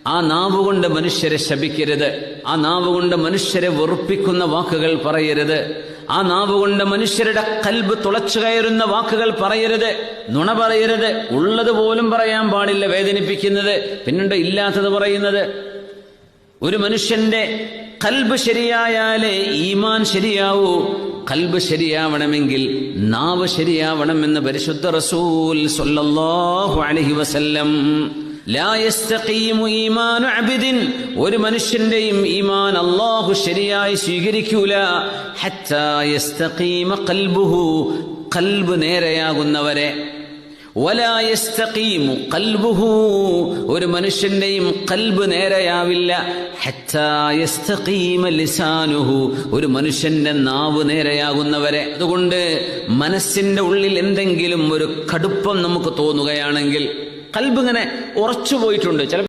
ആ നാവുകൊണ്ട് മനുഷ്യരെ ശപിക്കരുത്, ആ നാവുകൊണ്ട് മനുഷ്യരെ വെറുപ്പിക്കുന്ന വാക്കുകൾ പറയരുത്, ആ നാവുകൊണ്ട് മനുഷ്യരുടെ കൽബ് തുളച്ചു കയറുന്ന വാക്കുകൾ പറയരുത്, നുണ പറയരുത്. ഉള്ളത് പോലും പറയാൻ പാടില്ല, വേദനിപ്പിക്കുന്നത്, പിന്നീട് ഇല്ലാത്തത് പറയുന്നത്. ഒരു മനുഷ്യന്റെ കൽബ് ശരിയായാലേ ഈമാൻ ശരിയാവൂ. കൽബ് ശരിയാവണമെങ്കിൽ നാവ് ശരിയാവണമെന്ന് പരിശുദ്ധ റസൂൽ സ്വല്ലല്ലാഹു അലൈഹി വസല്ലം. ലാ യസ്തഖീമു ഈമാനു അബ്ദിൻ, ഒരു മനുഷ്യന്റെയും ഈമാൻ അല്ലാഹു ശരിയായി സ്വീകരിക്കൂല. ഹത്താ യസ്തഖീമ ഖൽബുഹു, ഖൽബ് നേരെയാകുന്നവരെ. വലാ യസ്തഖീമു ഖൽബുഹു, ഒരു മനുഷ്യന്റെയും ഖൽബ് നേരെയാവില്ല. ഹത്താ യസ്തഖീമ ലിസാനുഹു, ഒരു മനുഷ്യന്റെ നാവ് നേരെയാകുന്നവരെ. അതുകൊണ്ട് മനസ്സിന്റെ ഉള്ളിൽ എന്തെങ്കിലും ഒരു കടുപ്പം നമുക്ക് തോന്നുകയാണെങ്കിൽ, ഖൽബ് ഇങ്ങനെ ഉറച്ചു പോയിട്ടുണ്ട്, ചില